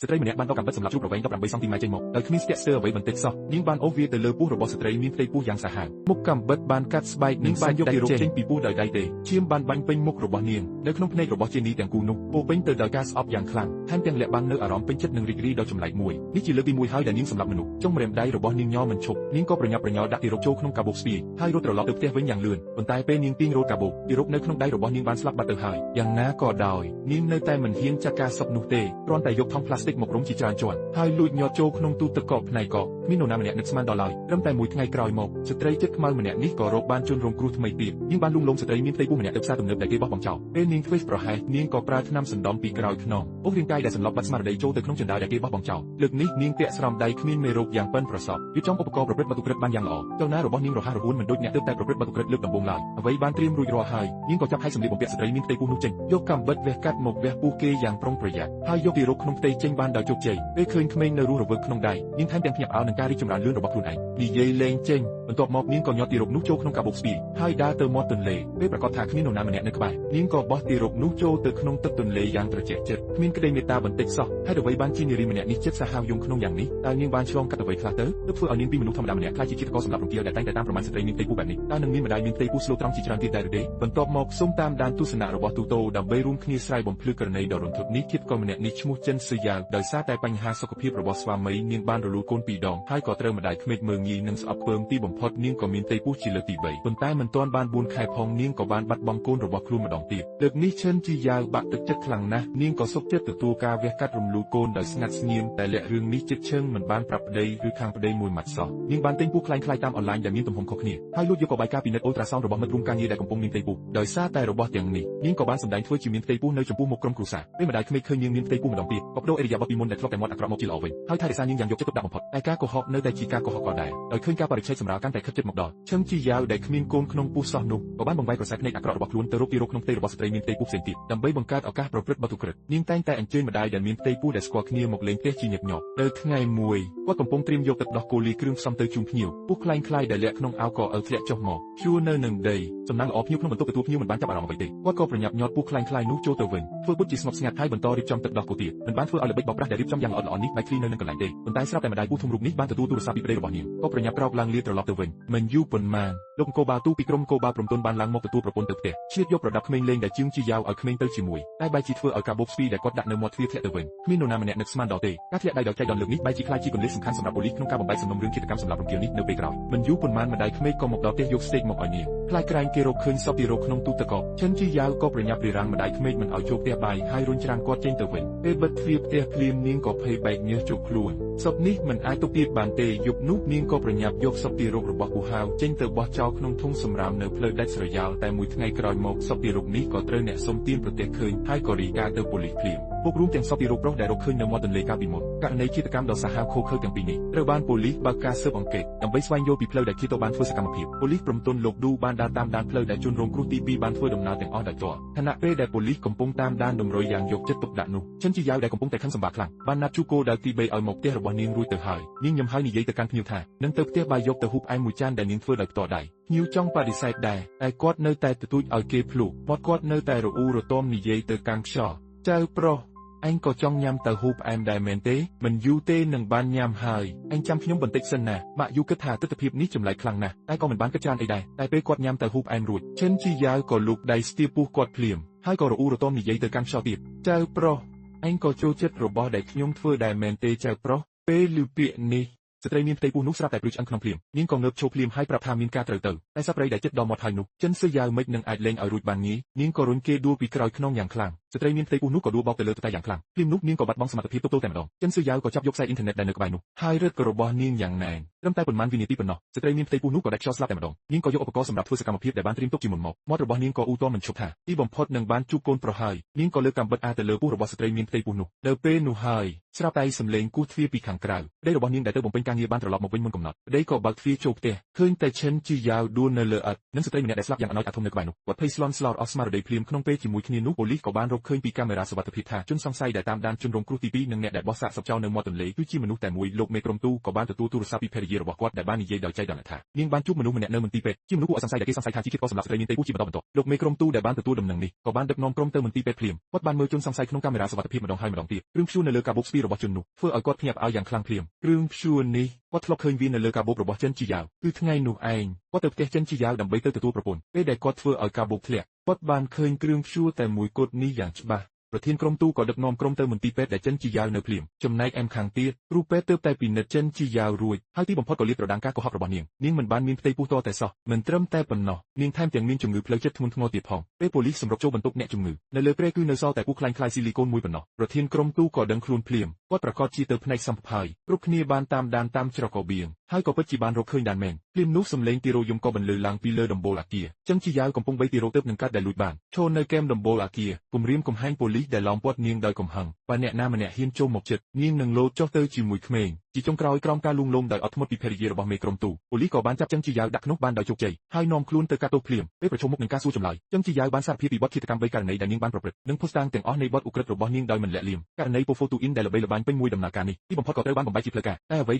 ស្ត្រីម្នាក់បានដកកាំបិតសម្រាប់ជួបប្រវែង18សង់ទីម៉ែត្រចេញមកដោយគ្មានស្ទាក់ស្ទើរអ្វីបន្តិចសោះនាងបានអូសវាទៅលើពោះរបស់ស្ត្រីមានផ្ទៃពោះយ៉ាងសាហាវមុខកាំបិតបានកាត់ស្បែកនាងបានយកទារកចេញពីពោះដោយដៃទេឈាមបានបាញ់ពេញមុខរបស់នាងនៅក្នុងភ្នែករបស់ជានីទាំងគូនោះពោពេញទៅដោយការស្អប់យ៉ាងខ្លាំងថែមទាំងលាក់បាំងនៅអារម្មណ៍ពេញចិត្តនិងរីករាយដ៏ចម្លែកមួយនេះជាលើកទី1ហើយដែលនាងសម្លាប់មនុស្សចុងម្រាមដៃរបស់នាងញ័រមិនឈប់នាងក៏ប្រញាប់ប្រញ័រដាក់ទារកចូលក្នុងកាបូបស្ពាយហើយរត់ត្រឡប់ទៅផ្ទះវិញយ៉ាងលឿនប៉ុន្តែពេលនាងទាញរត់កាបូបទារកនៅក្នុងដៃរបស់នាងបានស្លាប់បាត់ទៅហើយយ៉ាងណាក៏ដោយនាងនៅតែមិនហ៊ានចាត់ការសុបនោះទេគ្រាន់តែយកថង់ផ្លាស្ទិកមករុំជាច្រើនជាន់ហើយលួចញាត់ចូលក្នុងទូទឹកកកផ្នែកកកគ្មាននរណាម្នាក់នឹកស្មានដល់ឡើយត្រឹមតែមួយថ្ងៃក្រោយមកស្ត្រីចិត្តខ្មៅម្នាក់នេះក៏រកបានជនរងគ្រោះថ្មីទៀតនាងបានលួងលោមស្ត្រីមានផ្ទៃពោះម្នាក់ទៅផ្សារទំនើបដែលគេបោះបង់ចោលពេលនាងធ្វេសប្រហែសនាងក៏ប្រើថ្នាំសណ្ដំពីក្រោយខ្នងអូសរាងកាយដែលសន្លប់បាត់ស្មារតីចូលទៅក្នុងជណ្ដើរដែលគេបោះបង់ចោលលើកនេះនាងពាក់ស្រោមដៃគ្មានមេរោគយ៉ាងប៉ិនប្រសប់រៀបចំឧបករណ៍ប្រព្រឹត្តបទឧក្រិដ្ឋបានយ៉ាងល្អចលនារបស់នាងរហ័សរហួនមិនដូចអ្នកទើបតែប្រព្រឹត្តបទឧក្រិដ្ឋលើកដំបូងឡើយអ្វីបានត្រៀមរួចរាល់ហើយនាងក៏ចាប់ហែកសម្លៀកបំពាក់ស្ត្រីមានផ្ទៃពោះនោះចេញយកកាំបិតវះកាត់មកវះពោះគេយ៉ាងប្រុងប្រយ័ត្នហើយយកទារកក្នុងផ្ទៃចេញបានដោយជោគជ័យពេលឃើញក្មេងនៅរស់រវើកក្នុងដៃនាងថែមទាំងភ្ញាក់ផ្អើលនឹងការរីកចម្រើនលឿនរបស់ខ្លួនឯងនិយាយលេងចេញបន្ទាប់មកនាងក៏ញាត់ទារកនោះចូលក្នុងកាបូបស្ពាយហើយដើរទៅមាត់ទន្លេពេលប្រកាសថាគ្មាននរណាម្នាក់នៅក្បែរនាងក៏បោះទារកនោះចូលទៅក្នុងទឹកទន្លេយ៉ាងត្រជាក់ចិត្តគ្មានក្តីមេត្តាបន្តិចសោះហើយអ្វីបានជានារីម្នាក់នេះចិត្តសាហាវយង់ក្នុងយ៉ាងនេះតើនាងបានឆ្លងកាត់អ្វីខ្លះទៅទើបធ្វើឲ្យនាងពីមនុស្សធម្មតាម្នាក់ខ្លាចជាចិត្តកសម្រាប់រំទាលដែលតែងតែតាមប្រមាណស្ត្រីមានផ្ទៃពោះបែបនេះតើនឹងមានម្ដាយមានផ្ទៃពោះស្លូតត្រង់ជាច្រើនទៀតដែរឬទេបន្ទាប់មកសូមតាមដានទស្សនៈរបស់ទូតូដើម្បីរួមគ្នាស្រាយបំភ្លឺករណីដ៏រន្ធត់នេះគៀបក៏ម្នាក់នេះឈ្មោះចិនស៊ឺយ៉ាវដោយសារតែបញ្ហាសុខភាពរបស់ស្វាមីនាងបានរលូតកូន2ដងហើយក៏ត្រូវម្ដាយក្មេកមើលងាយនិងស្អប់ខ្ពើមទីបំផុតនាងក៏មានផ្ទៃពោះជាលើកទី3ប៉ុន្តែមិនទាន់បាន4ខែផងនាងក៏បានបាត់បង់កូនរបស់ខ្លួនម្ដងទៀតលើកនេះចិនស៊ឺយ៉ាវបាក់ទឹកចិត្តខ្លាំងណាស់នាងក៏សុខចិត្តទទួលការវះកាត់រំលូតកូនដោយស្ងាត់ស្ងៀមតែលាក់រឿងនេះចិត្តឈឹងមិនបានប្រាប់ប្តីឬខាងប្តីមួយម៉ាត់សោះនាងបានទិញពោះខ្លែងៗតាមអនឡាញដែលមានទំហំខុសគ្នាហើយលួចយកកបាយការពិនិត្យអូត្រាសោនរបស់មិត្តរួមការងារដែលកំពុងមានផ្ទៃពោះដោយសារតែរបស់ទាំងនេះនាងក៏បានសម្ដែងធ្វើជាមានផ្ទៃពោះនៅចំពោះមុខក្រុមគ្រួសារពេលម្ដាយក្មេកឃើញនាងមានផ្ទៃពោះម្ដងទៀតក៏បដូរអេរិយាបថពីមុនដែលធ្លាប់តែមាត់អាក្រក់មកជាល្អវិញហើយថែរក្សានាងយ៉ាងយកចិត្តទុកដាក់បំផុតតែការកុហកនៅតែជាការកុហកក៏ដែរដោយឃើញការបរិច្ឆេទសម្រាលកាន់តែខិតជិតមកដល់ឈឹងជីយ៉ាវដែលគ្មានកូនក្នុងពោះសោះនោះក៏បានបង្វែរក្រសែភ្នែកអាក្រក់របស់ខ្លួនទៅរកទីរកក្នុងផ្ទៃរបស់ស្ត្រីមានផ្ទៃពោះផ្សេងទៀតដើម្បីបង្កើតឱកាសប្រព្រឹត្តបទឧក្រិដ្ឋនាងតែងតែអញ្ជើញម្ដាយដែលមានផ្ទៃពោះដែលស្គាល់គ្នាមកលេងផ្ទះជាញឹកញាប់ទៅថ្ងៃមួយគាត់កំពុងត្រៀមយកទឹកដោះគោលាគ្រឿងផ្សំទៅជូនភ្ញៀវពោះខ្លែងខ្លាយដែលលាក់ក្នុងអាវក៏ធ្លាក់ចុះមកឈួរនៅនឹងដីសំណាងល្អភ្ញៀវក្នុងបន្ទប់ទទួលភ្ញៀវមិនបានចាប់អារម្មណ៍អ្វីទេគាត់ក៏ប្រញាប់ញាត់ពោះខ្លែងខ្លាយនោះចូលទៅវិញធ្វើពុតជាស្ងប់ស្ងាត់ហើយបន្តរៀបចំទឹកដោះគោទៀតមិនបានធ្វើឲ្យល្បិចបោកប្រាស់ដែលរៀបចំយ៉ាងល្អិតល្អន់នេះបែកធ្លាយនៅនឹងកន្លែងទេប៉ុន្តែស្រាប់តែម្ដាយពោះធំរូបនេះបានទទួលទូរស័ព្ទពីប្តីរបស់នាងក៏ប្រញាប់ក្រោកឡើងលាត្រឡប់ទៅវិញមិនយូរប៉ុន្មានលោកអង្គបាទូពីក្រុមអង្គបាព្រំទុនបានឡើងមកទទួលប្រពន្ធទៅផ្ទះឆ្លៀតយកប្រដាប់ក្មេងលេងដែលជាងជីយ៉ាវឲ្យក្មេងទៅជាមួយតែបែរជាធ្វើឲ្យកាបូបស្ពីដែលគាត់ដាក់នៅមាត់ទ្វារធ្លាក់ទៅវិញគ្មាននរណាម្នាក់នឹកស្មានដល់ទេការធ្លាក់ដៃដោយចៃដន្យលើកនេះបែរជាខ្លាចជាគន្លឹះសំខាន់សម្រាប់ប៉ូលីសក្នុងការបំបែកសំណុំរឿងឃាតកម្មសម្រាប់រំពាលនេះនៅពេលក្រោយមិនយូរប៉ុន្មានម្ដាយក្មេងក៏មកដល់ផ្ទះយកស្តេកមកឲ្យនាងខ្លាចក្រែងគេរកឃើញសពទារកក្នុងទូទឹកកកឈិនជីយ៉ាវក៏ប្រញាប់រារាំងម្ដាយក្មេងមិនឲ្យចូលផ្ទះបាយហើយរុញច្រានគាត់ចេញទៅវិញពេលបិទទ្វារផ្ទះភ្លាមនាងក៏ភ័យបែកញើសជោគខ្លួនសពនេះមិនអាចទុកទៀតបានទេយប់នោះនាងក៏ប្រញាប់យកសពទារករបស់គូហៅចេញទៅបោះចោលក្នុងធុងសម្រាមនៅផ្លូវដាច់ស្រយាលតែមួយថ្ងៃក្រោយមកសពទារកនេះក៏ត្រូវអ្នកសុំទានប្រទេសឃើញហើយក៏រាយការណ៍ទៅប៉ូលីសភ្លាមពួករួមទាំងសពទារកប្រុសដែលរកឃើញនៅមាត់ទន្លេកាលពីមុនករណីឃាតកម្មដ៏សាហាវឃោរឃៅទាំងពីរនេះត្រូវបានប៉ូលីសបើកការស៊ើបអង្កេតដើម្បីស្វែងយល់ពីផ្លូវដែលឃាតបានធ្វើសកម្មភាពប៉ូលីសព្រំទុនលោកឌូបានដើរតាមដានផ្លូវដែលជនរងគ្រោះទី2បានធ្វើដំណើរទាំងអស់ដោយផ្ទាល់ខណៈពេលដែលប៉ូលីសកំពុងតាមដានតម្រុយយ៉ាងយកចិត្តទុកដាក់នោះឈិនជីយ៉ាវដែលកំពុងតែខឹងសម្បាខ្លាំងបានណាត់ជួបគោលដៅទី3ឲ្យមកផ្ទះរបស់នាងរួចទៅហើយនាងញឹមហើយនិយាយទៅកាន់ភ្ញៀវថានឹងទៅផ្ទះបាយយកទៅហូបផ្អែមមួយចានដែលនាងធ្វើដោយផ្ទាល់ដៃភ្ញៀវចង់បដិសេធដែរតែគាត់នៅតែទទូចឲ្យគេភ្លុកមាត់គាត់នៅតែរអ៊ូរទាំនិយាយទៅកាន់ខ្យល់ចៅប្រុសអញក៏ចង់ញ៉ាំទៅហូបផ្អែមដែរមែនទេមិនយូរទេនឹងបានញ៉ាំហើយអញចាំខ្ញុំបន្តិចសិនណាម៉ាក់យូគិតថាទិដ្ឋភាពនេះចម្លែកខ្លាំងណាស់តែក៏មិនបានគិតច្រើនអីដែរតែពេលគាត់ញ៉ាំទៅហូបផ្អែមរួចឈិនជីយ៉ាវក៏លូកដៃស្ទាបពោះគាត់ភ្លាមហើយក៏រអ៊ូរទាំនិយាយទៅកាន់ខ្យល់ទៀតចៅប្រុសអញក៏ចូលចិត្តរបស់ដែលខ្ញុំធ្វើដែរមែនទេចៅប្រុសពេលឮពាក្យនេះស្ត្រីមានផ្ទៃពោះនោះស្រាប់តែព្រឺឆ្អឹងក្នុងភ្លាមនាងក៏ងើបឈរភ្លាមហើយប្រាប់ថាមានការត្រូវទៅតែសប្បុរសដែលចិត្តដល់មាត់ហើយនោះចិនស៊ឺយ៉ាវមិននឹងអាចលេងឲ្យរួចបានងាយនាងក៏រុញគេដួលពីក្រោយខ្នងយ៉ាងខ្លាំងស្ត្រីមានផ្ទៃពោះនោះក៏ដួលបោកទៅលើតែយ៉ាងខ្លាំងភ្លាមនោះនាងក៏បាត់បង់សមត្ថភាពទប់ទល់តែម្ដងចិនស៊ឺយ៉ាវក៏ចាប់យកខ្សែអ៊ីនធឺណិតដែលនៅក្បែរនោះហើយរឹតក៏របស់នាងយ៉ាងណែនត្រឹមតែប៉ុន្មានវិនាទីប៉ុណ្ណោះស្ត្រីមានផ្ទៃពោះនោះក៏ដាច់ខ្យល់ស្លាប់តែម្ដងនាងក៏យកឧបករណ៍សម្រាប់ធ្វើសកម្មភាពដែលបានត្រៀមទុកជាមុនមកមាត់របស់នាងក៏អ៊ូតមិនឈប់ថាទីបំផុតនឹងបានជួបកូនប្រុសហើយនាងក៏លើកកាំបិតអាទៅលើពោះរបស់ស្ត្រីមានផ្ទៃពោះនោះនៅពេលនោះហើយស្រាប់តែសំឡេងគោះទ្វារពីខាងក្រៅប្តីរបស់នាងដែលទៅបំពេញការងារបានត្រឡប់មកវិញមុនកំណត់ប្តីក៏បើកទ្វារចូលផ្ទះឃើញតែឈិនជីយ៉ាវដួលនៅលើឥដ្ឋនិងស្ត្រីម្នាក់ដែលស្លាប់យ៉ាងអណោចអាធំនៅក្បែរនោះគាត់ភ័យស្លន់ស្លោអស់ស្មារតីភ្លាមក្នុងពេលជាមួយគ្នានោះប៉ូលីសក៏បានរក កឃើញពីកាមេរ៉ាសុវត្ថិភាពថាជនសង្ស័យដែលតាមដានជនរងគ្រោះទី2និងអ្នកដែលបោះសាកសពចោលនៅមាត់ទន្លេគឺជាមនុស្សតែមួយលោកមេក្រុមទូក៏បានទទួលទូរស័ព្ទពីភរិយារបស់គាត់ដែលបាននិយាយដោយចៃដន្យថានាងបានជួបមនុស្សម្នាក់នៅមន្ទីរពេទ្យជាមនុស្សគួរឲ្យសង្ស័យដែលគេសង្ស័យថាជាឃាតករសម្រាប់ស្ត្រីមានផ្ទៃពោះជាបន្តបន្ទាប់លោកមេក្រុមទូដែលបានទទួលដំណឹងនេះក៏បានដឹកនាំក្រុមទៅមន្ទីរពេទ្យភ្លាមគាត់បានមើលជនសង្ស័យក្នុងកាមេរ៉ាសុវត្ថិភាពម្ដងហើយម្ដងទៀតគ្រឿងព្យួរនៅលើកាបូបស្ពាយរបស់ជននោះធ្វើឲ្យគាត់ភ្ញាក់ផ្អើលយ៉ាងខ្លាំងភ្លាមគ្រឿងព្យួរនេះគាត់ធ្លាប់ឃើញវានៅលើកាបូបរបស់ចិនជីយ៉ាវគឺថ្ងៃនោះឯងគាត់ទៅផ្ទះចិនជីយ៉ាវដើម្បីទៅទទួលប្រពន្ធពេលដែលគាត់ធ្វើឲ្យកាបូបធ្លាក់គាត់បានឃើញគ្រឿងព្យួរតែមួយគត់នេះយ៉ាងច្បាស់ប្រធានក្រុមទូក៏ដឹកនាំក្រុមទៅមន្ទីរពេទ្យដែលចិនជីយ៉ាវនៅភ្លាមចំណែកអែមខាងទៀតគ្រូពេទ្យទើបតែពិនិត្យចិនជីយ៉ាវរួចហើយទីបំផុតក៏លាតត្រដាងការកុហករបស់នាងមិនបានមានផ្ទៃពោះតតែសោះមិនត្រឹមតែប៉ុណ្ណោះនាងថែមទាំងមានជំងឺផ្លូវចិត្តធ្ងន់ធ្ងរទៀតផងពេលប៉ូលីសសម្រុកចូលបន្ទប់អ្នកជំងឺនៅលើព្រែកគឺនៅសល់តែពូខ្លាញ់ខ្លាយស៊ីលីកូនមួយប៉ុណ្ណោះប្រធានក្រុមទូក៏ដឹងខ្លួនភ្លាមគាត់ប្រកាសជាទៅផ្នែកសម្ភារគ្រប់គ្នាបានតាមដានតាមច្រករបៀងហើយក៏ពិតជាបានរកឃើញដានមែនភ្លាមនោះសំឡេងទីរោយំក៏បន្លឺឡើងពីលើដំបូលអគារចិនជីយ៉ាវកំពុងបីទីរោទើបនឹងកាត់ដែលលួចបានឈរនៅកែមដំបូលអគារគំរាមកំហែងប៉ូលីសដែលឡោមព័ទ្ធនាងដោយកំហឹងបើអ្នកណាម្នាក់ហ៊ានចូលមកជិតនាងនឹងលោតចុះទៅជាមួយក្មេងជាចុងក្រោយក្រោមការលួងលោមដោយអត់ធ្មត់ពីភរិយារបស់មេក្រុមទូប៉ូលីសក៏បានចាប់ចិនជីយ៉ាវដាក់ក្នុងបានដោយជោគជ័យហើយនាំខ្លួនទៅកាត់ទោសភ្លាមពេលប្រឈមមុខនឹងការសួរចម្លើយចិនជីយ៉ាវបានសារភាពពីបទឃាតកម្ម3ករណីដែលនាងបានប្រព្រឹត្តនិងភស្តុតាងទាំងអស់នៃបទឧក្រិដ្ឋរបស់នាងដោយមិនលាក់លៀមករណី Pofo Tuin ដែលល្បីល្បាញពេញមួយដំណើរការនេះទីបំផុតក៏ត្រូវបានបំបែកជាផ្លូវការតែអ្វី